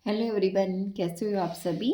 Hello everyone, कैसे हो आप सभी।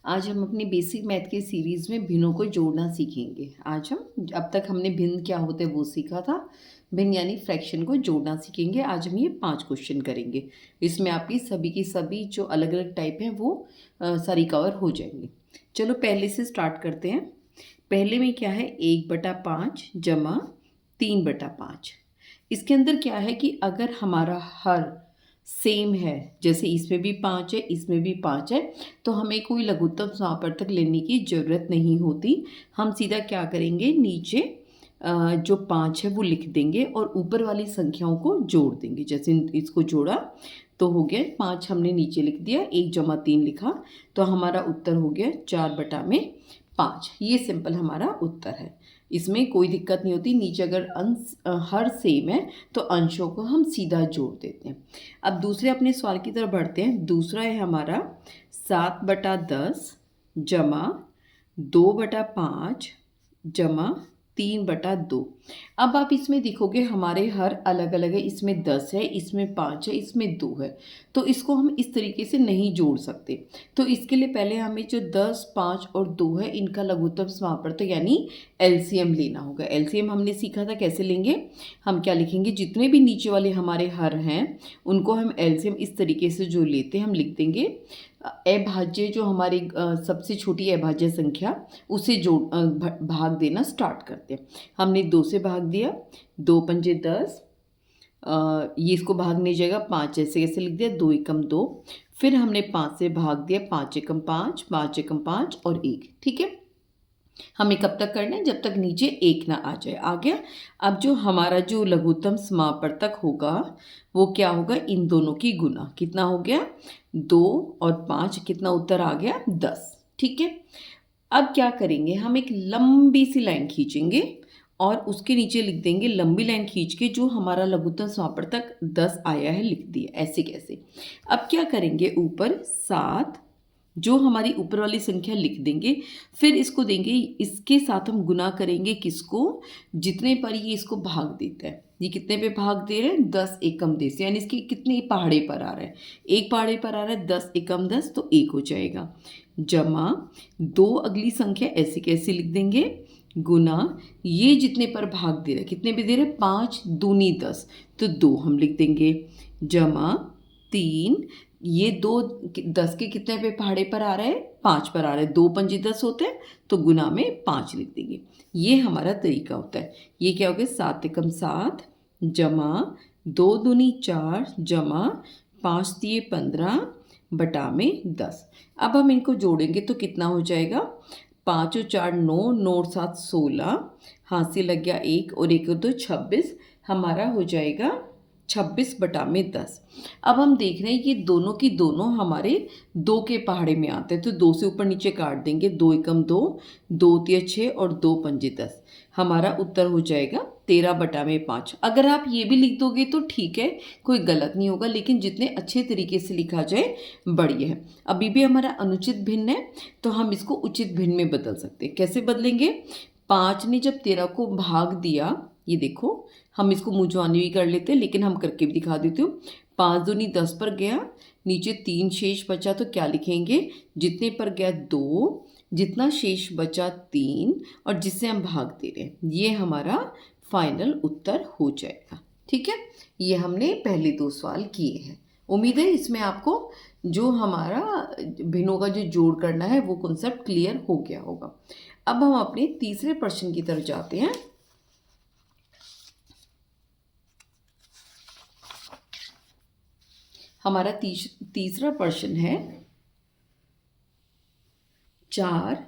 आज हम अपनी बेसिक मैथ की सीरीज़ में भिन्नों को जोड़ना सीखेंगे। आज हम अब तक हमने भिन्न क्या होते हैं वो सीखा था। भिन्न यानी फ्रैक्शन को जोड़ना सीखेंगे। आज हम ये 5 क्वेश्चन करेंगे। इसमें आपकी सभी की सभी जो अलग अलग टाइप हैं वो सारी कवर हो जाएंगी। चलो पहले से स्टार्ट करते हैं। पहले में क्या है, 1/5 जमा 3/5। इसके अंदर क्या है कि अगर हमारा हर सेम है, जैसे इसमें भी 5 है इसमें भी 5 है, तो हमें कोई लघुत्तम समापवर्तक लेने की ज़रूरत नहीं होती। हम सीधा क्या करेंगे, नीचे जो 5 है वो लिख देंगे और ऊपर वाली संख्याओं को जोड़ देंगे। जैसे इसको जोड़ा तो हो गया 5, हमने नीचे लिख दिया, 1 जमा 3 लिखा, तो हमारा उत्तर हो गया 4/5। ये सिंपल हमारा उत्तर है। इसमें कोई दिक्कत नहीं होती। नीचे अगर अंश हर सेम है तो अंशों को हम सीधा जोड़ देते हैं। अब दूसरे अपने सवाल की तरफ बढ़ते हैं। दूसरा है हमारा 7/10 जमा 2/5 जमा 3/2। अब आप इसमें देखोगे हमारे हर अलग अलग है। इसमें 10 है, इसमें 5 है, इसमें 2 है, तो इसको हम इस तरीके से नहीं जोड़ सकते। तो इसके लिए पहले हमें जो 10, 5 और 2 है इनका लघुत्तम समापवर्तक यानी एलसीएम लेना होगा। एलसीएम हमने सीखा था कैसे लेंगे। हम क्या लिखेंगे, जितने भी नीचे वाले हमारे हर हैं उनको हम एलसीएम इस तरीके से जो लेते हैं हम लिख देंगे अभाज्य, जो हमारी सबसे छोटी अभाज्य संख्या उसे जोड़ भाग देना स्टार्ट करते हैं। हमने 2 से भाग दिया, 2 पंजे 10, ये इसको भाग नहीं जाएगा, 5 ऐसे कैसे लिख दिया, 2 एकम 2। फिर हमने 5 से भाग दिया, 5 एकम 5, 5 एकम 5 और 1। ठीक है, हमें कब तक करना है, जब तक नीचे 1 ना आ जाए। आ गया। अब जो हमारा जो लघुत्तम समापवर्तक होगा वो क्या होगा, इन दोनों की गुना। कितना हो गया, 2 और 5, कितना उत्तर आ गया, 10। ठीक है, अब क्या करेंगे, हम एक लंबी सी लाइन खींचेंगे और उसके नीचे लिख देंगे, लंबी लाइन खींच के जो हमारा लघुत्तम समापवर्तक 10 आया है लिख दिया। ऐसे कैसे, अब क्या करेंगे, ऊपर 7 जो हमारी ऊपर वाली संख्या लिख देंगे, फिर इसको देंगे, इसके साथ हम गुना करेंगे किसको, जितने पर ये इसको भाग देता है। ये कितने पे भाग दे रहे हैं, 10 एकम 10, यानी इसकी कितने पहाड़े पर आ रहा है, एक पहाड़े पर आ रहा है, 10 एकम 10 तो 1 हो जाएगा, जमा 2 अगली संख्या ऐसे कैसे लिख देंगे, गुना ये जितने पर भाग दे रहा है, कितने पे दे रहे हैं, 5 दूनी 10 तो 2 हम लिख देंगे, जमा 3, ये 2 10 के कितने पे पहाड़े पर आ रहा है, 5 पर आ रहा है, 2 पंजे 10 होते हैं तो गुना में 5 लिख देंगे। ये हमारा तरीका होता है। ये क्या हो गया, 7 एकम 7 जमा 2 दूनी 4 जमा 5 दिए 15 बटा में 10। अब हम इनको जोड़ेंगे तो कितना हो जाएगा, 5 और 4 9, 9 और 7 16, हाथ से लग गया 1 और 1 और 2 26, हमारा हो जाएगा 26/10। अब हम देख रहे हैं कि दोनों की दोनों हमारे 2 के पहाड़े में आते हैं, तो 2 से ऊपर नीचे काट देंगे, 2 एकम 2, 2 तिया 6 और 2 पंजे 10, हमारा उत्तर हो जाएगा 13/5। अगर आप ये भी लिख दोगे तो ठीक है, कोई गलत नहीं होगा, लेकिन जितने अच्छे तरीके से लिखा जाए बढ़िया है। अभी भी हमारा अनुचित भिन्न है तो हम इसको उचित भिन्न में बदल सकते हैं। कैसे बदलेंगे, 5 ने जब 13 को भाग दिया, ये देखो हम इसको मुंहजबानी भी कर लेते हैं लेकिन हम करके भी दिखा देती हूँ। 5 दूनी 10 पर गया, नीचे 3 शेष बचा तो क्या लिखेंगे, जितने पर गया 2, जितना शेष बचा 3 और जिससे हम भाग दे रहे हैं, ये हमारा फाइनल उत्तर हो जाएगा। ठीक है, ये हमने पहले 2 सवाल किए हैं। उम्मीद है इसमें आपको जो हमारा भिन्नों का जो जोड़ करना है वो कॉन्सेप्ट क्लियर हो गया होगा। अब हम अपने तीसरे प्रश्न की तरफ जाते हैं। हमारा तीसरा प्रश्न है 4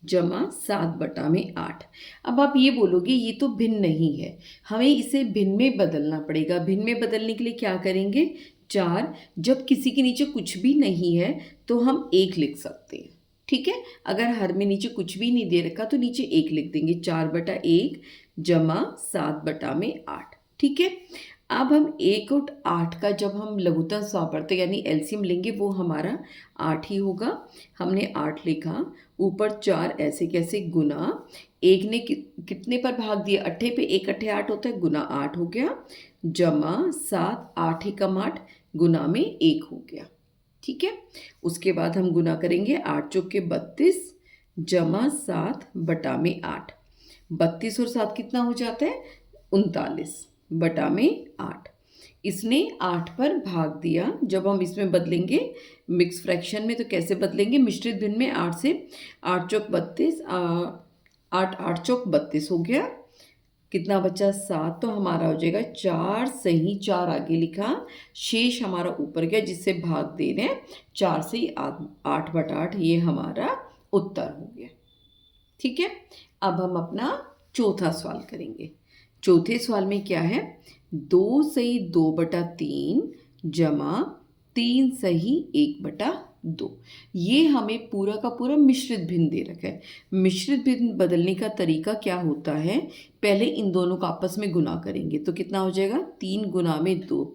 जमा 7/8। अब आप ये बोलोगे ये तो भिन्न नहीं है, हमें इसे भिन्न में बदलना पड़ेगा। भिन्न में बदलने के लिए क्या करेंगे, 4 जब किसी के नीचे कुछ भी नहीं है तो हम 1 लिख सकते हैं। ठीक है, अगर हर में नीचे कुछ भी नहीं दे रखा तो नीचे 1 लिख देंगे, 4/1 जमा 7/8। ठीक है, अब हम 1 और 8 का जब हम लघुत्तम सापड़ते यानी एलसीएम लेंगे वो हमारा 8 ही होगा। हमने 8 लिखा, ऊपर 4 ऐसे कैसे गुना, एक ने कितने पर भाग दिया, अट्ठे पे, 1 अट्ठे 8 होता है, गुना 8 हो गया, जमा 7, 8 एकम 8 गुना में 1 हो गया। ठीक है, उसके बाद हम गुना करेंगे 8 चौके 32 जमा 7 बटा में 8। 32 और 7 कितना हो जाता है, 39 बटा में 8। इसने 8 पर भाग दिया। जब हम इसमें बदलेंगे मिक्स फ्रैक्शन में तो कैसे बदलेंगे, मिश्रित भिन्न में 8 से, 8 चौक 32, 8 8 चौक 32 हो गया, कितना बचा 7, तो हमारा हो जाएगा 4 सही 4 आगे लिखा, शेष हमारा ऊपर गया जिससे भाग दे रहे हैं 4 से 8 बटा 8, ये हमारा उत्तर हो गया। ठीक है, अब हम अपना चौथा सवाल करेंगे। चौथे सवाल में क्या है, 2 सही 2 बटा 3 जमा 3 सही 1 बटा 2। ये हमें पूरा का पूरा मिश्रित भिन्न दे रखा है। मिश्रित भिन्न बदलने का तरीका क्या होता है, पहले इन दोनों का आपस में गुना करेंगे तो कितना हो जाएगा 3 गुना में 2,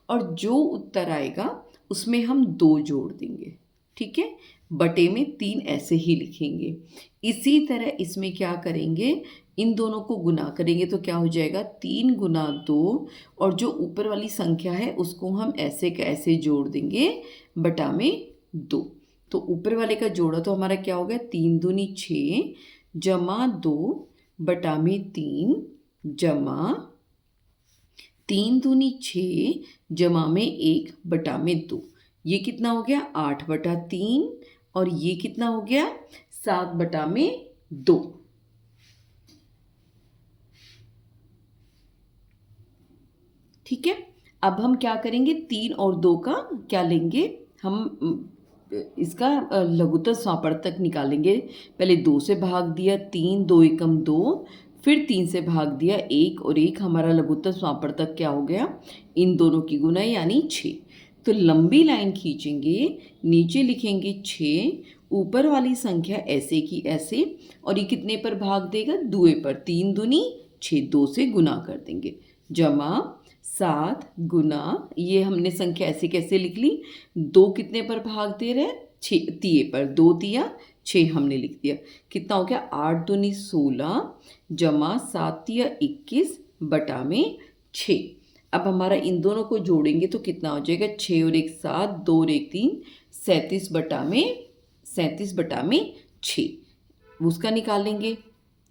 और जो उत्तर आएगा उसमें हम 2 जोड़ देंगे। ठीक है, बटे में 3 ऐसे ही लिखेंगे। इसी तरह इसमें क्या करेंगे, इन दोनों को गुना करेंगे तो क्या हो जाएगा 3 गुना 2, और जो ऊपर वाली संख्या है उसको हम ऐसे कैसे जोड़ देंगे बटा में 2। तो ऊपर वाले का जोड़ा तो हमारा क्या हो गया 3 दूनी 6 जमा 2 बटा में 3 जमा 3 दूनी 6 जमा में 1 बटा में 2। ये कितना हो गया 8 बटा 3, और ये कितना हो गया 7 बटा में 2। ठीक है, अब हम क्या करेंगे 3 और 2 का क्या लेंगे, हम इसका लघुत्तम समापवर्तक निकालेंगे। पहले 2 से भाग दिया 3, 2 एकम 2, फिर 3 से भाग दिया 1 और 1, हमारा लघुत्तम समापवर्तक क्या हो गया, इन दोनों की गुना यानी 6। तो लंबी लाइन खींचेंगे, नीचे लिखेंगे 6, ऊपर वाली संख्या ऐसे की ऐसे, और ये कितने पर भाग देगा, दुए पर, 3 दूनी 6, 2 से गुना कर देंगे, जमा 7 गुना, ये हमने संख्या ऐसे कैसे लिख ली, 2 कितने पर भाग दे रहे हैं 6 तिये पर, 2 तिया 6 हमने लिख दिया, कितना हो गया 8 दूनी 16 जमा 7 तिया 21 बटा में 6। अब हमारा इन दोनों को जोड़ेंगे तो कितना हो जाएगा 6 और 1 7, 2 और 1 3, 37 बटा में 6। उसका निकालेंगे,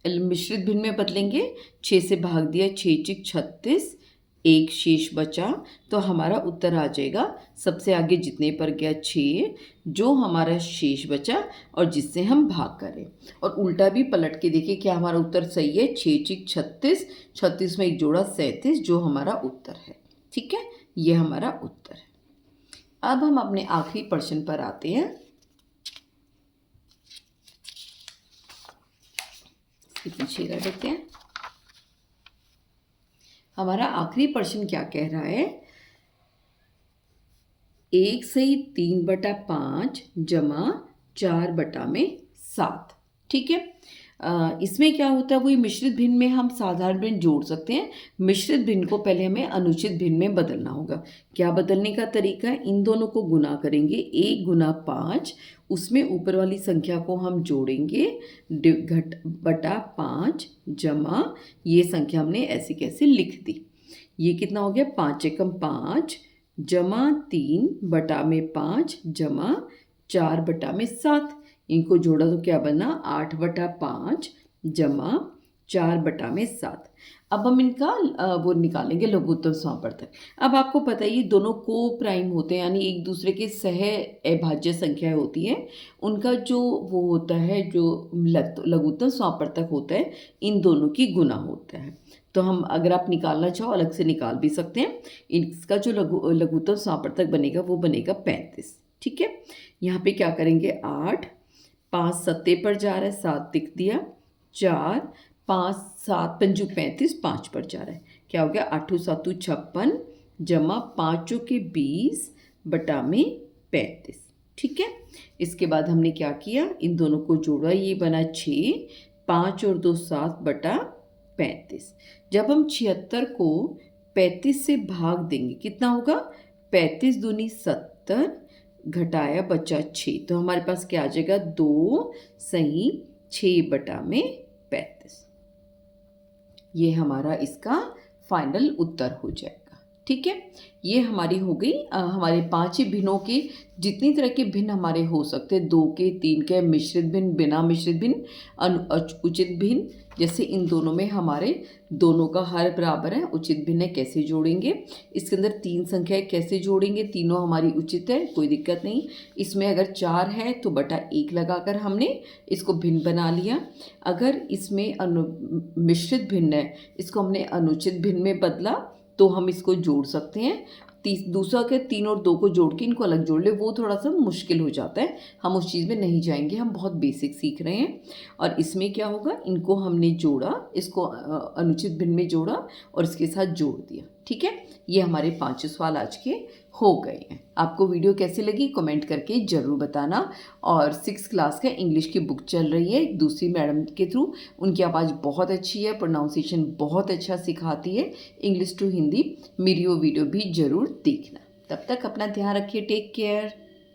मिश्रित भिन्न में बदलेंगे, 6 से भाग दिया 6 चिक 36, 1 शेष बचा, तो हमारा उत्तर आ जाएगा सबसे आगे जितने पर गया 6, जो हमारा शेष बचा और जिससे हम भाग करें। और उल्टा भी पलट के देखिए क्या हमारा उत्तर सही है, 6 चिक 36, 36 में एक जोड़ा 37, जो हमारा उत्तर है। ठीक है, ये हमारा उत्तर है। अब हम अपने आखिरी प्रश्न पर आते हैं। इसके पीछे कर देते हैं। हमारा आखिरी प्रश्न क्या कह रहा है, 1 सही 3 बटा 5 जमा 4 बटा में 7। ठीक है, इसमें क्या होता है, वही मिश्रित भिन्न में हम साधारण भिन्न जोड़ सकते हैं। मिश्रित भिन्न को पहले हमें अनुचित भिन्न में बदलना होगा। क्या बदलने का तरीका है, इन दोनों को गुना करेंगे, 1 गुना 5, उसमें ऊपर वाली संख्या को हम जोड़ेंगे घट बटा 5 जमा, ये संख्या हमने ऐसे कैसे लिख दी, ये कितना हो गया 5 एकम 5 जमा 3 बटा में 5 जमा 4 बटा में 7, इनको जोड़ा तो क्या बना 8 बटा 5 जमा 4 बटा में 7। अब हम इनका वो निकालेंगे लघुत्तम समापवर्तक। अब आपको पता है ये दोनों को प्राइम होते हैं, यानी एक दूसरे के सह अभाज्य संख्याएं होती हैं, उनका जो वो होता है, जो लघुत्तम समापवर्तक होता है, इन दोनों की गुना होता है। तो हम अगर आप निकालना चाहो अलग से निकाल भी सकते हैं। इसका जो लघुत्तम समापवर्तक बनेगा वो बनेगा 35। ठीक है, यहाँ पे क्या करेंगे 8, 5 सत्ते पर जा रहा है, 7 लिख दिया, 4 5 7 पंजू 35, 5 पर जा रहा है, क्या हो गया 8 7 56 जमा 5 के 20 बटा में 35। ठीक है, इसके बाद हमने क्या किया, इन दोनों को जोड़ा, ये बना 6, 5 और 2 7 बटा 35। जब हम 76 को 35 से भाग देंगे, कितना होगा? 35 दूनी 70 घटाया बचा 6, तो हमारे पास क्या आ जाएगा? 2 सही 6/35। ये हमारा इसका फाइनल उत्तर हो जाएगा। ठीक है, ये हमारी हो गई हमारे 5 ही भिन्नों के, जितनी तरह के भिन्न हमारे हो सकते हैं, 2 के, 3 के, मिश्रित भिन्न, बिना मिश्रित भिन्न, उचित भिन्न। जैसे इन दोनों में हमारे दोनों का हर बराबर है, उचित भिन्न है, कैसे जोड़ेंगे? इसके अंदर 3 संख्याएं कैसे जोड़ेंगे? तीनों हमारी उचित है, कोई दिक्कत नहीं। इसमें अगर 4 है तो बटा 1 लगाकर हमने इसको भिन्न बना लिया। अगर इसमें मिश्रित भिन्न है, इसको हमने अनुचित भिन्न में बदला, तो हम इसको जोड़ सकते हैं। दूसरा के 3 और 2 को जोड़ के इनको अलग जोड़ ले, वो थोड़ा सा मुश्किल हो जाता है, हम उस चीज़ में नहीं जाएंगे, हम बहुत बेसिक सीख रहे हैं। और इसमें क्या होगा? इनको हमने जोड़ा, इसको अनुचित भिन्न में जोड़ा और इसके साथ जोड़ दिया। ठीक है, ये हमारे 5 सवाल आज के हो गए हैं। आपको वीडियो कैसी लगी कमेंट करके ज़रूर बताना। और 6th क्लास का इंग्लिश की बुक चल रही है दूसरी मैडम के थ्रू, उनकी आवाज़ बहुत अच्छी है, प्रोनाउंसिएशन बहुत अच्छा सिखाती है, इंग्लिश टू हिंदी। मेरी वो वीडियो भी ज़रूर देखना। तब तक अपना ध्यान रखिए, टेक केयर।